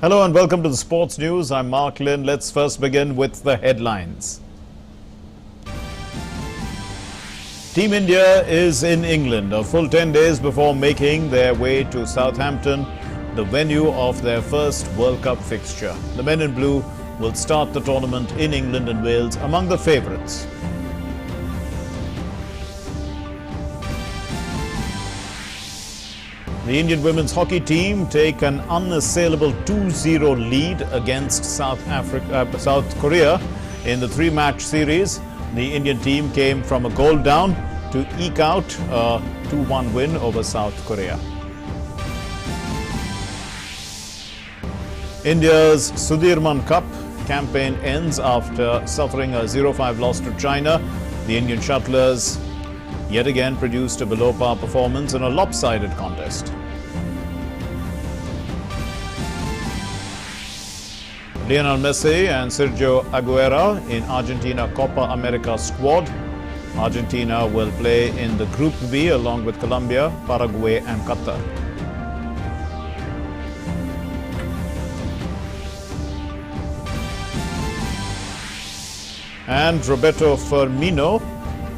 Hello and welcome to the Sports News. I'm Mark Lynn. Let's first begin with the headlines. Team India is in England a full 10 days before making their way to Southampton, the venue of their first World Cup fixture. The men in blue will start the tournament in England and Wales among the favourites. The Indian women's hockey team take an unassailable 2-0 lead against South Korea in the three-match series. The Indian team came from a goal down to eke out a 2-1 win over South Korea. India's Sudhirman Cup campaign ends after suffering a 0-5 loss to China. The Indian shuttlers yet again produced a below-par performance in a lopsided contest. Lionel Messi and Sergio Aguero in Argentina Copa America squad. Argentina will play in the Group B along with Colombia, Paraguay and Qatar. And Roberto Firmino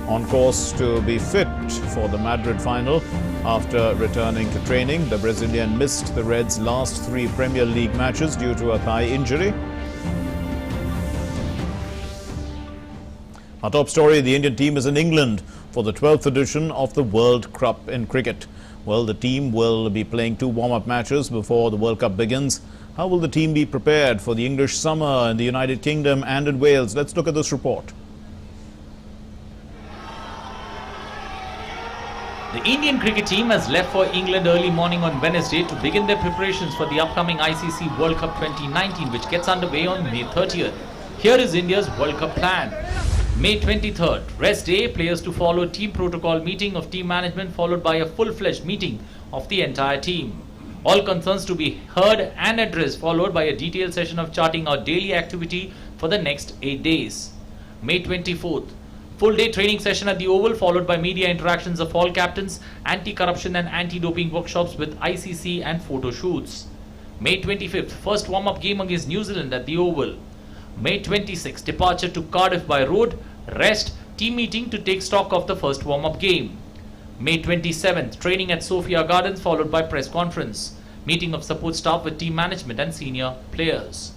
on course to be fit for the Madrid final after returning to training. The Brazilian missed the Reds' last 3 Premier League matches due to a thigh injury. Our top story, the Indian team is in England for the 12th edition of the World Cup in cricket. Well, the team will be playing 2 warm-up matches before the World Cup begins. How will the team be prepared for the English summer in the United Kingdom and in Wales? Let's look at this report. The Indian cricket team has left for England early morning on Wednesday to begin their preparations for the upcoming ICC World Cup 2019, which gets underway on May 30th. Here is India's World Cup plan. May 23rd, rest day, players to follow team protocol meeting of team management followed by a full-fledged meeting of the entire team. All concerns to be heard and addressed, followed by a detailed session of charting out daily activity for the next 8 days. May 24th, full-day training session at the Oval followed by media interactions of all captains, anti-corruption and anti-doping workshops with ICC and photo shoots. May 25th, first warm-up game against New Zealand at the Oval. May 26th, departure to Cardiff by road, rest, team meeting to take stock of the first warm-up game. May 27th, training at SOPHIA Gardens followed by press conference, meeting of support staff with team management and senior players.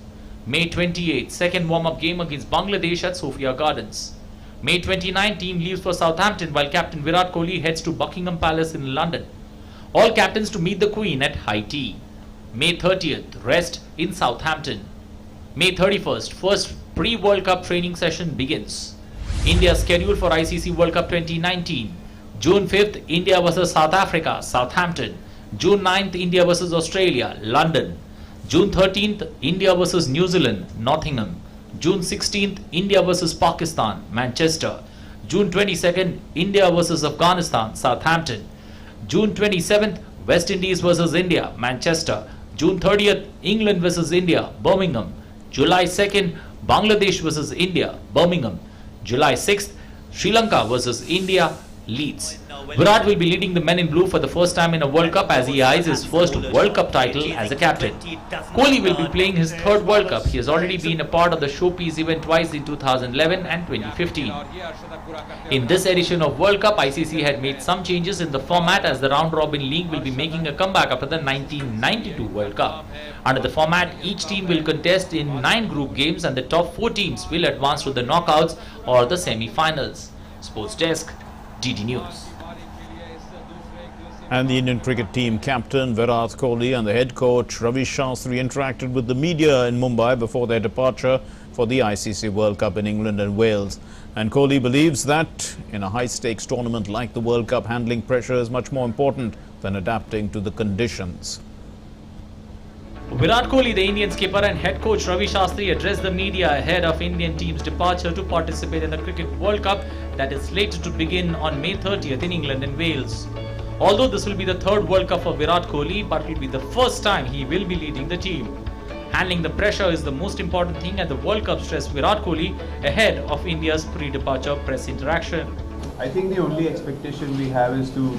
May 28th, second warm-up game against Bangladesh at SOPHIA Gardens. May 29th, team leaves for Southampton while captain VIRAT KOHLI heads to Buckingham Palace in London. All captains to meet the Queen at high tea. May 30th, rest in Southampton. May 31st, first pre-World Cup training session begins. India scheduled for ICC World Cup 2019. June 5th, India vs South Africa, Southampton. June 9th, India vs Australia, London. June 13th, India vs New Zealand, Nottingham. June 16th, India vs Pakistan, Manchester. June 22nd, India vs Afghanistan, Southampton. June 27th, West Indies vs India, Manchester. June 30th, England vs India, Birmingham. July 2nd, Bangladesh vs India, Birmingham. July 6th, Sri Lanka vs India, Leeds. VIRAT will be leading the men in blue for the first time in a World Cup as he eyes his first World Cup title as a captain. Kohli will be playing his third World Cup. He has already been a part of the showpiece event twice in 2011 and 2015. In this edition of World Cup, ICC had made some changes in the format as the round-robin league will be making a comeback after the 1992 World Cup. Under the format, each team will contest in 9 group games and the top 4 teams will advance to the knockouts or the semi-finals. Sports Desk, DD News. And the Indian cricket team captain Virat Kohli and the head coach Ravi Shastri interacted with the media in Mumbai before their departure for the ICC World Cup in England and Wales. And Kohli believes that in a high-stakes tournament like the World Cup, handling pressure is much more important than adapting to the conditions. Virat Kohli, the Indian skipper, and head coach Ravi Shastri addressed the media ahead of Indian team's departure to participate in the Cricket World Cup that is slated to begin on May 30th in England and Wales. Although this will be the third World Cup for Virat Kohli, but it will be the first time he will be leading the team. Handling the pressure is the most important thing at the World Cup, stressed Virat Kohli ahead of India's pre-departure press interaction. I think the only expectation we have is to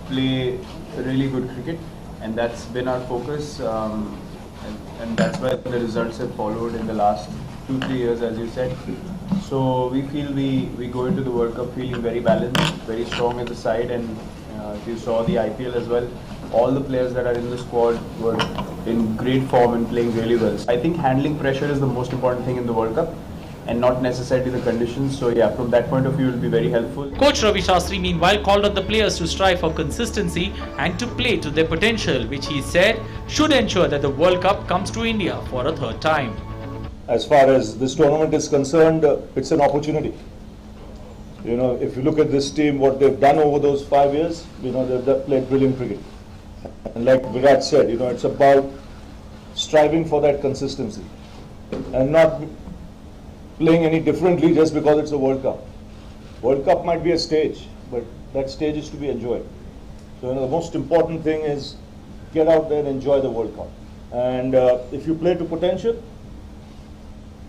play really good cricket, and that's been our focus. and that's why the results have followed in the last 2-3 years, as you said. So we feel we go into the World Cup feeling very balanced, very strong as a side, and if you saw the IPL as well, all the players that are in the squad were in great form and playing really well. I think handling pressure is the most important thing in the World Cup, and not necessarily the conditions. So yeah, from that point of view, it will be very helpful. Coach Ravi Shastri meanwhile called on the players to strive for consistency and to play to their potential, which he said should ensure that the World Cup comes to India for a third time. As far as this tournament is concerned, it's an opportunity. You know, if you look at this team, what they've done over those 5 years, you know, they've played brilliant cricket. And like Virat said, you know, it's about striving for that consistency and not playing any differently just because it's a World Cup. World Cup might be a stage, but that stage is to be enjoyed. So, you know, the most important thing is get out there and enjoy the World Cup. And if you play to potential,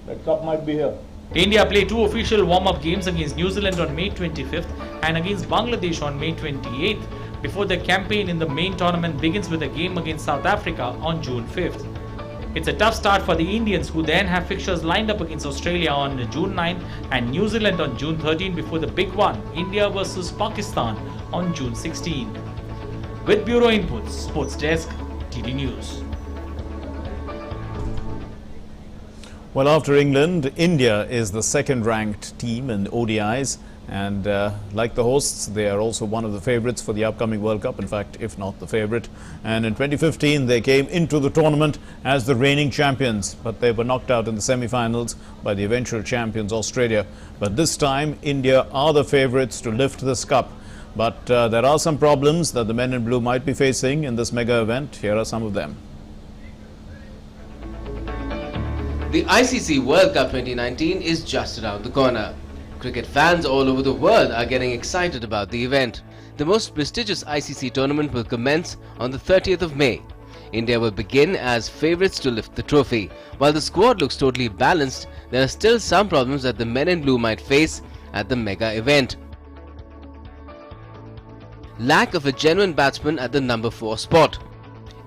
that cup might be here. India play 2 official warm-up games against New Zealand on May 25th and against Bangladesh on May 28th before their campaign in the main tournament begins with a game against South Africa on June 5th. It's a tough start for the Indians, who then have fixtures lined up against Australia on June 9th and New Zealand on June 13th before the big one, India versus Pakistan on June 16th. With Bureau Inputs, Sports Desk, TD News. Well, after England, India is the second-ranked team in ODIs, and like the hosts, they are also one of the favourites for the upcoming World Cup, in fact, if not the favourite. And in 2015, they came into the tournament as the reigning champions, but they were knocked out in the semi-finals by the eventual champions, Australia. But this time, India are the favourites to lift this cup. But there are some problems that the men in blue might be facing in this mega event. Here are some of them. The ICC World Cup 2019 is just around the corner. Cricket fans all over the world are getting excited about the event. The most prestigious ICC tournament will commence on the 30th of May. India will begin as favourites to lift the trophy. While the squad looks totally balanced, there are still some problems that the men in blue might face at the mega event. Lack of a genuine batsman at the number 4 spot.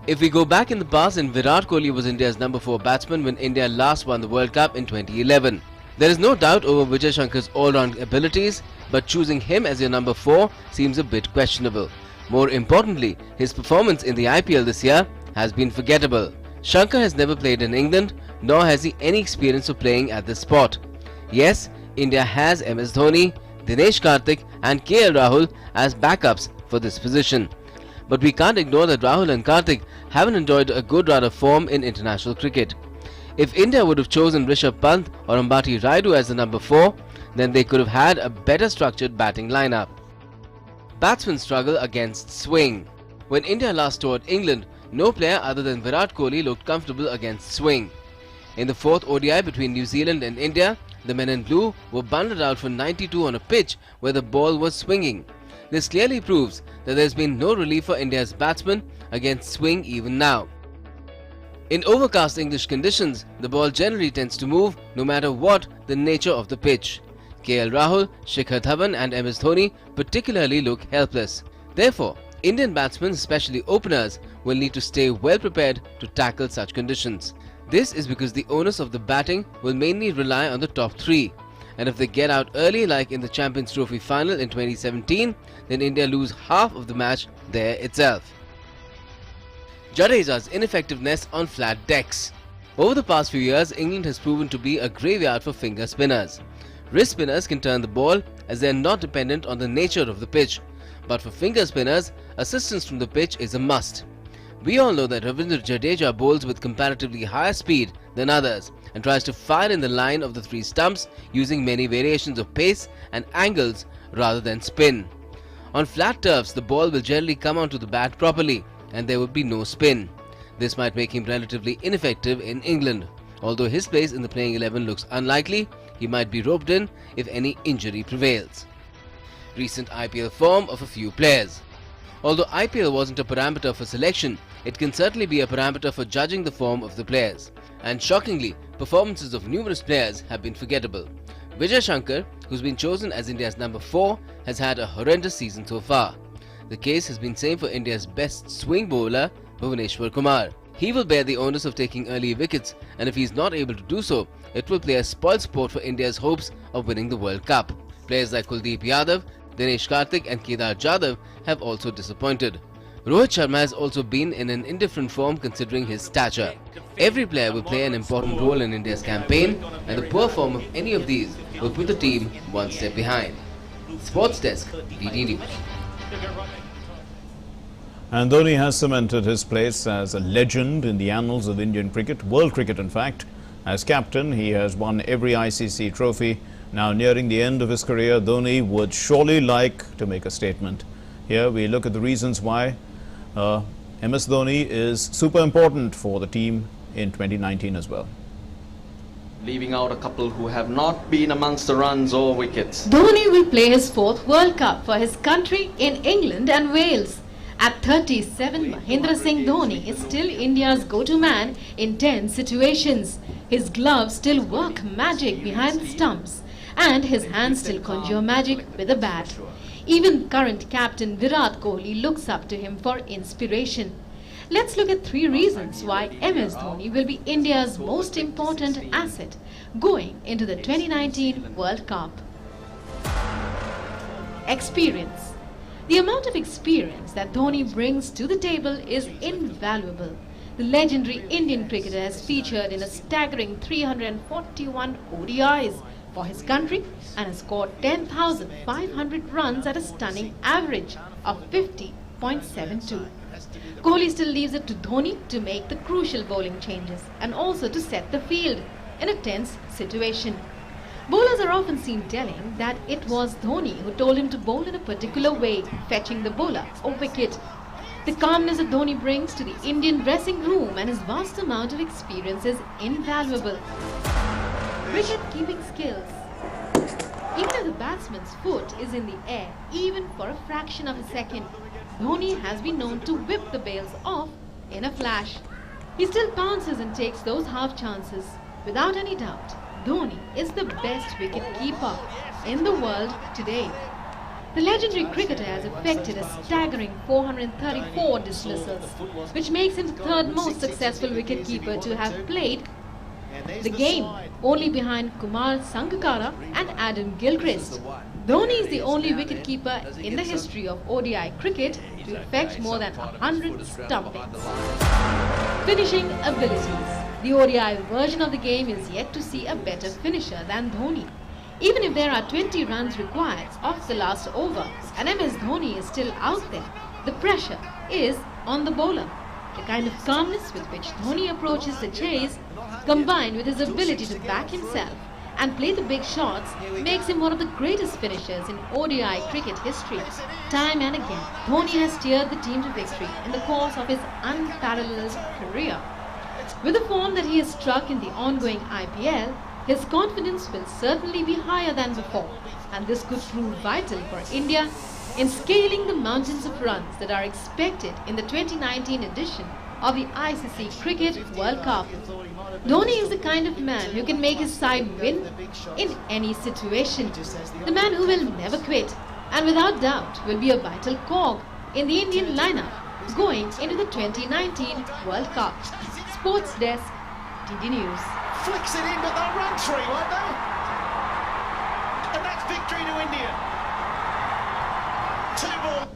If we go back in the past, then Virat Kohli was India's number 4 batsman when India last won the World Cup in 2011. There is no doubt over Vijay Shankar's all-round abilities, but choosing him as your number 4 seems a bit questionable. More importantly, his performance in the IPL this year has been forgettable. Shankar has never played in England, nor has he any experience of playing at this spot. Yes, India has MS Dhoni, Dinesh Karthik and KL Rahul as backups for this position. But we can't ignore that Rahul and Karthik haven't enjoyed a good run of form in international cricket. If India would have chosen Rishabh Pant or Ambati Rayudu as the number 4, then they could have had a better structured batting lineup. Batsmen struggle against swing. When India last toured England, no player other than Virat Kohli looked comfortable against swing. In the 4th ODI between New Zealand and India, the men in blue were bundled out for 92 on a pitch where the ball was swinging. This clearly proves that there has been no relief for India's batsmen against swing even now. In overcast English conditions, the ball generally tends to move no matter what the nature of the pitch. KL Rahul, Shikhar Dhawan and MS Dhoni particularly look helpless. Therefore, Indian batsmen, especially openers, will need to stay well prepared to tackle such conditions. This is because the onus of the batting will mainly rely on the top 3. And if they get out early like in the Champions Trophy final in 2017, then India lose half of the match there itself. Jadeja's ineffectiveness on flat decks. Over the past few years, England has proven to be a graveyard for finger spinners. Wrist spinners can turn the ball as they are not dependent on the nature of the pitch. But for finger spinners, assistance from the pitch is a must. We all know that Ravindra Jadeja bowls with comparatively higher speed than others and tries to fire in the line of the 3 stumps using many variations of pace and angles rather than spin. On flat turfs, the ball will generally come onto the bat properly and there would be no spin. This might make him relatively ineffective in England. Although his place in the playing 11 looks unlikely, he might be roped in if any injury prevails. Recent IPL form of a few players. Although IPL wasn't a parameter for selection, it can certainly be a parameter for judging the form of the players. And shockingly, performances of numerous players have been forgettable. Vijay Shankar, who's been chosen as India's number 4, has had a horrendous season so far. The case has been same for India's best swing bowler, Bhuvaneshwar Kumar. He will bear the onus of taking early wickets, and if he is not able to do so, it will play a spoil sport for India's hopes of winning the World Cup. Players like Kuldeep Yadav, Dinesh Karthik and Kedar Jadhav have also disappointed. Rohit Sharma has also been in an indifferent form considering his stature. Every player will play an important role in India's campaign, and the poor form of any of these will put the team one step behind. Sports Desk, DD News. And Dhoni has cemented his place as a legend in the annals of Indian cricket, world cricket in fact. As captain, he has won every ICC trophy. Now nearing the end of his career, Dhoni would surely like to make a statement. Here we look at the reasons why MS Dhoni is super important for the team in 2019 as well. Leaving out a couple who have not been amongst the runs or wickets. Dhoni will play his 4th World Cup for his country in England and Wales. At 37, Mahendra Singh Dhoni is still India's go-to man in tense situations. His gloves still work magic behind the stumps, and his hands still conjure magic with a bat. Even current captain VIRAT KOHLI looks up to him for inspiration. Let's look at 3 reasons why MS Dhoni will be India's most important asset going into the 2019 World Cup. Experience. The amount of experience that Dhoni brings to the table is invaluable. The legendary Indian cricketer has featured in a staggering 341 ODIs for his country and has scored 10,500 runs at a stunning average of 50.72. Kohli still leaves it to Dhoni to make the crucial bowling changes and also to set the field in a tense situation. Bowlers are often seen telling that it was Dhoni who told him to bowl in a particular way, fetching the bowler a wicket. The calmness that Dhoni brings to the Indian dressing room and his vast amount of experience is invaluable. Wicket keeping skills. Even if the batsman's foot is in the air, even for a fraction of a second, Dhoni has been known to whip the bails off in a flash. He still pounces and takes those half chances. Without any doubt, Dhoni is the best wicket keeper in the world today. The legendary cricketer has effected a staggering 434 dismissals, which makes him the 3rd most successful wicketkeeper to have played the game, only behind Kumar Sangakkara and Adam Gilchrist. Dhoni is the only wicketkeeper in the history of ODI cricket to effect more than 100 stumpings. Finishing abilities. The ODI version of the game is yet to see a better finisher than Dhoni. Even if there are 20 runs required off the last over and MS Dhoni is still out there, the pressure is on the bowler. The kind of calmness with which Dhoni approaches the chase, combined with his ability to back himself and play the big shots, makes him one of the greatest finishers in ODI cricket history. Time and again, Dhoni has steered the team to victory in the course of his unparalleled career. With the form that he has struck in the ongoing IPL, his confidence will certainly be higher than before, and this could prove vital for India in scaling the mountains of runs that are expected in the 2019 edition of the ICC Cricket World Cup. Dhoni is the kind of man who can make his side win in any situation. The man who will never quit and without doubt will be a vital cog in the Indian lineup going into the 2019 World Cup. Sports Desk, DD News. Flicks it in, but they'll run 3, won't they? And that's victory to India. 2 ball.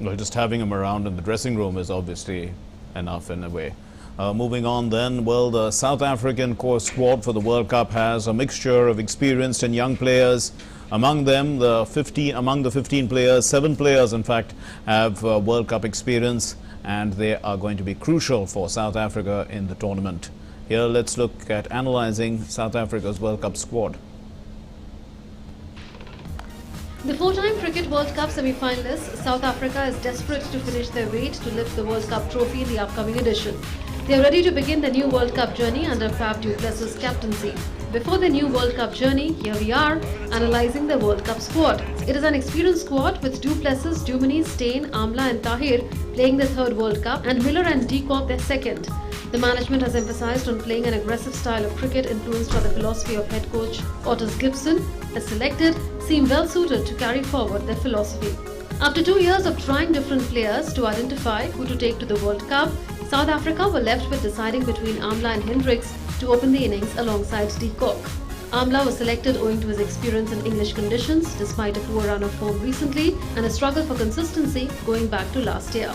Well, just having him around in the dressing room is obviously enough in a way. Moving on then, well, the South African core squad for the World Cup has a mixture of experienced and young players. Among them, among the 15 players, 7 players in fact have World Cup experience, and they are going to be crucial for South Africa in the tournament. Here, let's look at analysing South Africa's World Cup squad. The 4-time Cricket World Cup semi-finalists, South Africa is desperate to finish their weight to lift the World Cup trophy in the upcoming edition. They are ready to begin the new World Cup journey under Faf du Plessis' captaincy. Before the new World Cup journey, here we are, analysing the World Cup squad. It is an experienced squad with du Plessis, Duminy, Steyn, Amla and Tahir playing their 3rd World Cup and Miller and de Kock their 2nd. The management has emphasised on playing an aggressive style of cricket influenced by the philosophy of head coach Otis Gibson. The selected seem well suited to carry forward their philosophy. After 2 years of trying different players to identify who to take to the World Cup, South Africa were left with deciding between Amla and Hendricks to open the innings alongside de Kock. Amla was selected owing to his experience in English conditions despite a poor run of form recently and a struggle for consistency going back to last year.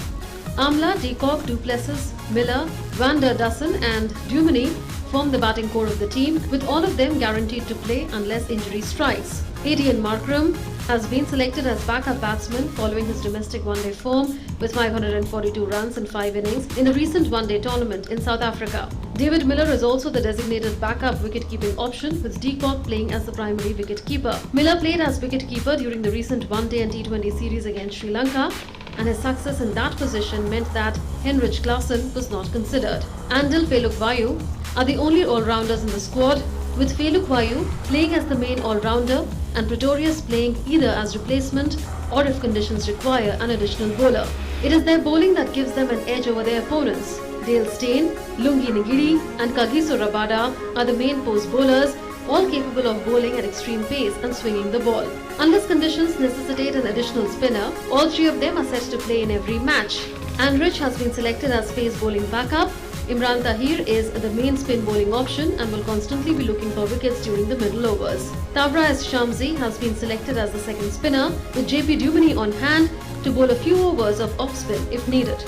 Amla, de Kock, du Plessis, Miller, van der Dussen and Duminy form the batting core of the team, with all of them guaranteed to play unless injury strikes. Adrian Markram has been selected as backup batsman following his domestic one-day form with 542 runs in 5 innings in the recent one-day tournament in South Africa. David Miller is also the designated backup wicket-keeping option, with de Kock playing as the primary wicket-keeper. Miller played as wicket-keeper during the recent one-day and T20 series against Sri Lanka, and his success in that position meant that Henrich Klaasen was not considered. Andil Pelukvayu are the only all-rounders in the squad, with Pelukvayu playing as the main all-rounder and Pretorius playing either as replacement or, if conditions require, an additional bowler. It is their bowling that gives them an edge over their opponents. Dale Steyn, Lungi Nigiri and Kagiso Rabada are the main post bowlers, all capable of bowling at extreme pace and swinging the ball. Unless conditions necessitate an additional spinner, all 3 of them are set to play in every match. Andrich has been selected as pace bowling backup. Imran Tahir is the main spin bowling option and will constantly be looking for wickets during the middle overs. Tabraiz Shamsi has been selected as the second spinner, with JP Duminy on hand to bowl a few overs of off spin if needed.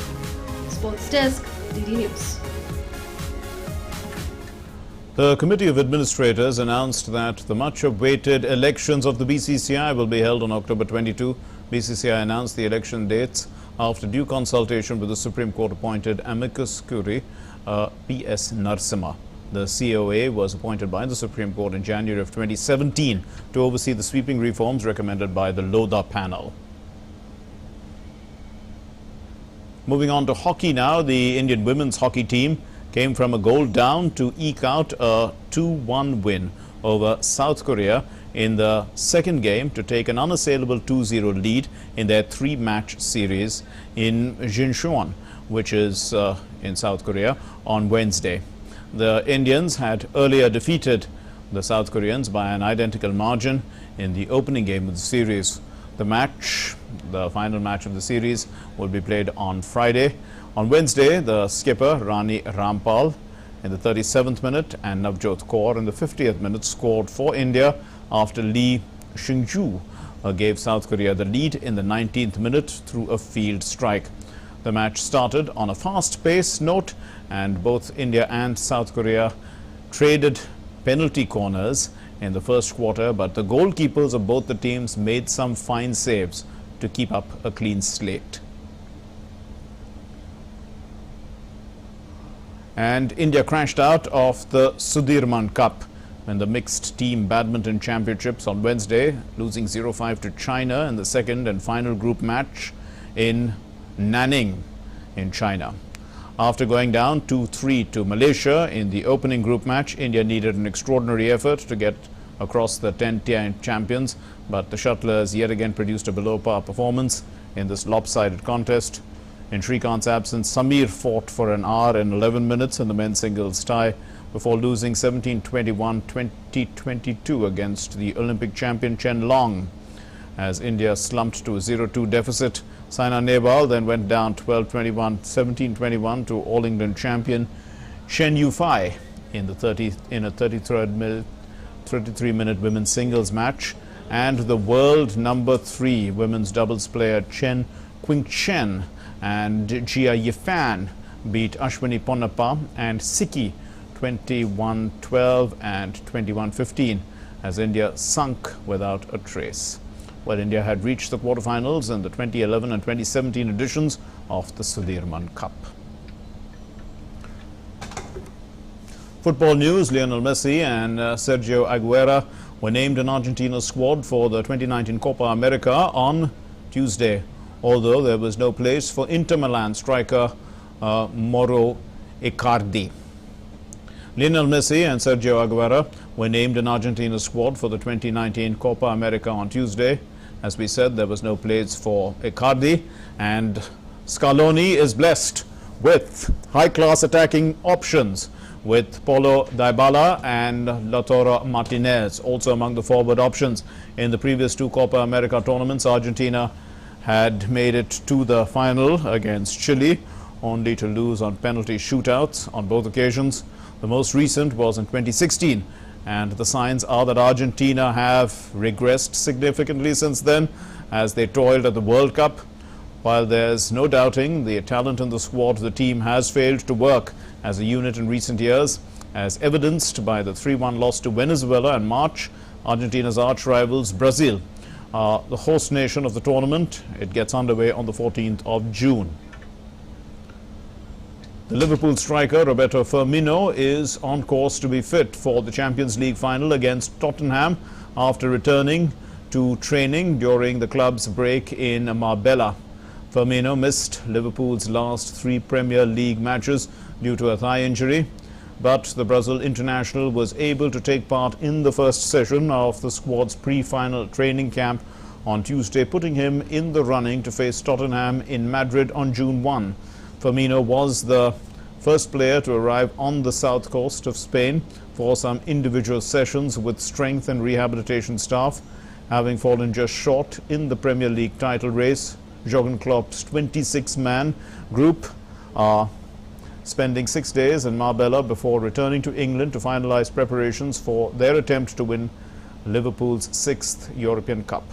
Sports Desk, DD News. The Committee of Administrators announced that the much-awaited elections of the BCCI will be held on October 22. BCCI announced the election dates after due consultation with the Supreme Court appointed amicus curiae, P.S. Narasimha. The COA was appointed by the Supreme Court in January of 2017 to oversee the sweeping reforms recommended by the Lodha panel. Moving on to hockey now, the Indian women's hockey team came from a goal down to eke out a 2-1 win over South Korea in the second game to take an unassailable 2-0 lead in their 3-match series in Jinchuan, which is in South Korea, on Wednesday. The Indians had earlier defeated the South Koreans by an identical margin in the opening game of the series. The final match of the series will be played on Friday. On Wednesday, the skipper Rani Rampal in the 37th minute and Navjot Kaur in the 50th minute scored for India after Lee Shing-ju gave South Korea the lead in the 19th minute through a field strike. The match started on a fast-paced note and both India and South Korea traded penalty corners in the first quarter, but the goalkeepers of both the teams made some fine saves to keep up a clean slate. And India crashed out of the Sudhirman Cup in the mixed team badminton championships on Wednesday, losing 0-5 to China in the second and final group match in Nanning in China. After going down 2-3 to Malaysia in the opening group match, India needed an extraordinary effort to get across the 10-time champions, but the shuttlers yet again produced a below-par performance in this lopsided contest. In Shrikant's absence, Samir fought for an hour and 11 minutes in the men's singles tie before losing 17-21, 20-22 against the Olympic champion Chen Long. As India slumped to a 0-2 deficit, Saina Nehwal then went down 12-21, 17-21 to All England champion Chen Yufei in a 33-minute women's singles match, and the world number 3 women's doubles player Chen Qingchen and Jia Yifan beat Ashwini Ponnappa and Siki 21-12 and 21-15 as India sunk without a trace. Well, India had reached the quarterfinals in the 2011 and 2017 editions of the Sudhirman Cup. Football news: Lionel Messi and Sergio Aguero were named in Argentina's squad for the 2019 Copa America on Tuesday, although there was no place for Inter Milan striker Mauro Icardi. Lionel Messi and Sergio Aguero were named in Argentina's squad for the 2019 Copa America on Tuesday. As we said, there was no place for Icardi, and Scaloni is blessed with high-class attacking options, with Paulo Dybala and Lautaro Martinez also among the forward options. In the previous 2 Copa America tournaments, Argentina had made it to the final against Chile, only to lose on penalty shootouts on both occasions. The most recent was in 2016, and the signs are that Argentina have regressed significantly since then as they toiled at the World Cup. While there's no doubting the talent in the squad, the team has failed to work as a unit in recent years, as evidenced by the 3-1 loss to Venezuela in March. Argentina's arch rivals Brazil are the host nation of the tournament. It gets underway on the 14th of June. The Liverpool striker Roberto Firmino is on course to be fit for the Champions League final against Tottenham after returning to training during the club's break in Marbella. Firmino missed Liverpool's last 3 Premier League matches due to a thigh injury, but the Brazil international was able to take part in the first session of the squad's pre-final training camp on Tuesday, putting him in the running to face Tottenham in Madrid on June 1. Firmino was the first player to arrive on the south coast of Spain for some individual sessions with strength and rehabilitation staff, having fallen just short in the Premier League title race. Jurgen Klopp's 26-man group are spending 6 days in Marbella before returning to England to finalize preparations for their attempt to win Liverpool's 6th European Cup.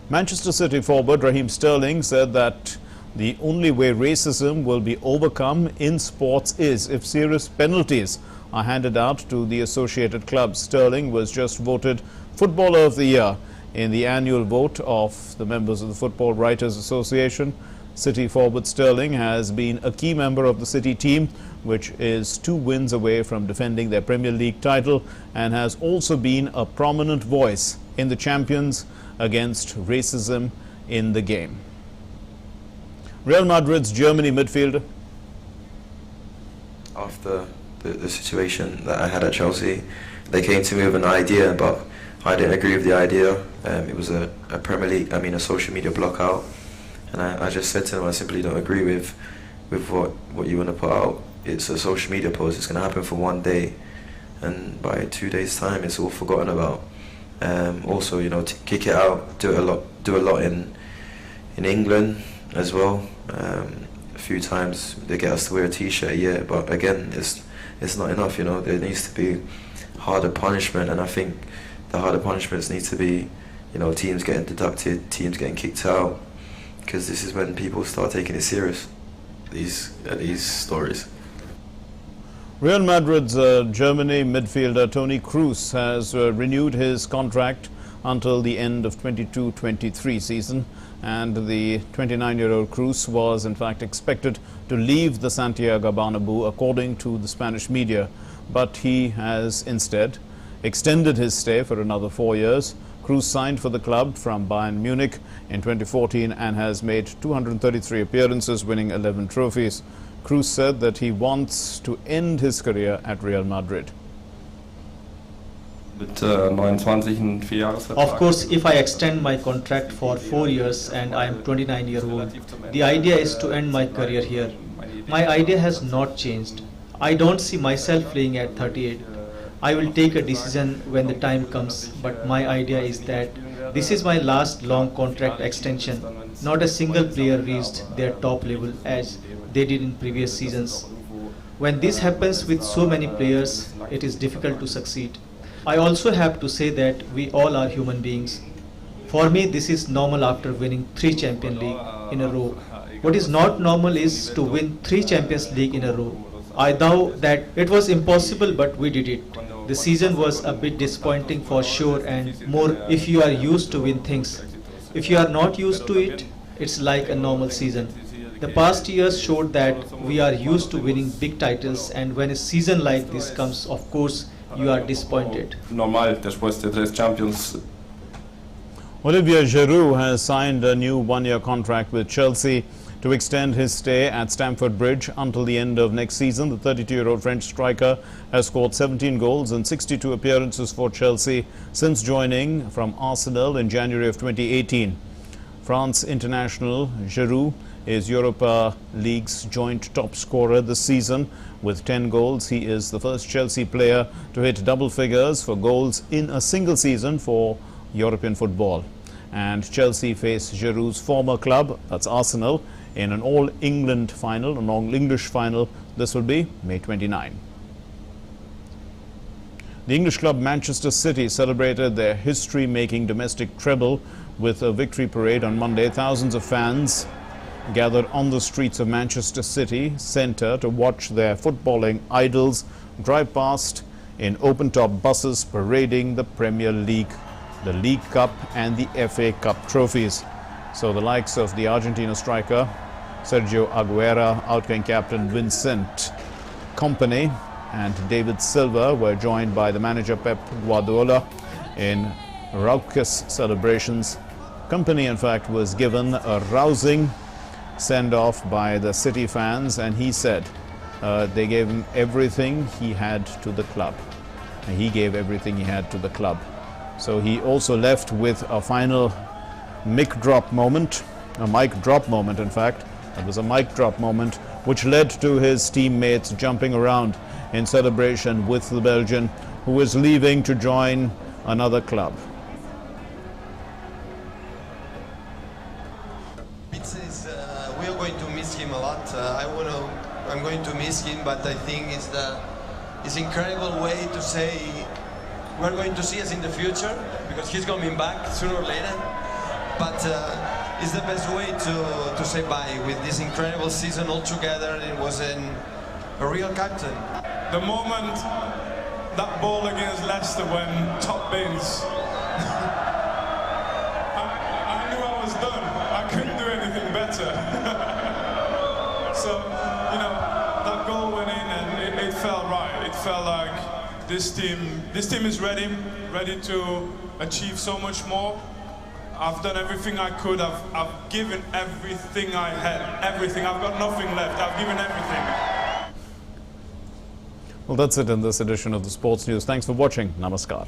Manchester City forward Raheem Sterling said that the only way racism will be overcome in sports is if serious penalties are handed out to the associated clubs. Sterling was just voted Footballer of the Year in the annual vote of the members of the Football Writers Association. City forward Sterling has been a key member of the City team, which is 2 wins away from defending their Premier League title, and has also been a prominent voice in the champions against racism in the game. Real Madrid's Germany midfielder. After the situation that I had at Chelsea, they came to me with an idea, but I didn't agree with the idea. It was a Premier League, a social media blockout. And I just said to them, I simply don't agree with what you want to put out. It's a social media post. It's going to happen for 1 day, and by 2 days' time, it's all forgotten about. Also, kick it out. Do a lot in England as well. A few times they get us to wear a T-shirt, yeah. But again, it's not enough. There needs to be harder punishment, and I think the harder punishments need to be, teams getting deducted, teams getting kicked out. Because this is when people start taking it serious, these stories. Real Madrid's Germany midfielder Toni Kroos has renewed his contract until the end of 22-23 season, and the 29-year-old Kroos was in fact expected to leave the Santiago Bernabeu according to the Spanish media, but he has instead extended his stay for another 4 years. Kroos signed for the club from Bayern Munich in 2014 and has made 233 appearances, winning 11 trophies. Kroos said that he wants to end his career at Real Madrid. Of course, if I extend my contract for 4 years and I am 29 years old, the idea is to end my career here. My idea has not changed. I don't see myself playing at 38. I will take a decision when the time comes, but my idea is that this is my last long contract extension. Not a single player reached their top level as they did in previous seasons. When this happens with so many players, it is difficult to succeed. I also have to say that we all are human beings. For me, this is normal after winning 3 Champions League in a row. What is not normal is to win 3 Champions League in a row. I doubt that it was impossible, but we did it. The season was a bit disappointing for sure, and more if you are used to win things. If you are not used to it, it's like a normal season. The past years showed that we are used to winning big titles, and when a season like this comes, of course, you are disappointed. Normal, después de 3 Champions. Olivier Giroud has signed a new 1-year contract with Chelsea to extend his stay at Stamford Bridge until the end of next season. The 32-year-old French striker has scored 17 goals in 62 appearances for Chelsea since joining from Arsenal in January of 2018. France international Giroud is Europa League's joint top scorer this season with 10 goals. He is the first Chelsea player to hit double figures for goals in a single season for European football. And Chelsea face Giroud's former club, that's Arsenal, in an all-England final, an all-English final. This will be May 29. The English club Manchester City celebrated their history-making domestic treble with a victory parade on Monday. Thousands of fans gathered on the streets of Manchester City centre to watch their footballing idols drive past in open-top buses parading the Premier League, the League Cup and the FA Cup trophies. So the likes of the Argentina striker Sergio Aguero, outgoing captain Vincent Kompany and David Silva were joined by the manager Pep Guardiola in raucous celebrations. Kompany, in fact, was given a rousing send-off by the City fans, and he said they gave him everything he had to the club. And he gave everything he had to the club. So he also left with a final mic drop moment, in fact. It was a mic drop moment which led to his teammates jumping around in celebration with the Belgian, who is leaving to join another club. We are going to miss him a lot. I'm going to miss him, but I think it's incredible way to say we're going to see us in the future, because he's coming back sooner or later. But it's the best way to say bye with this incredible season all together. It was a real captain. The moment that ball against Leicester when top bins, I knew I was done. I couldn't do anything better. So, you know, that goal went in and it felt right. It felt like this team is ready to achieve so much more. I've done everything I could. I've given everything I had. Everything. I've got nothing left. I've given everything. Well, that's it in this edition of the Sports News. Thanks for watching. Namaskar.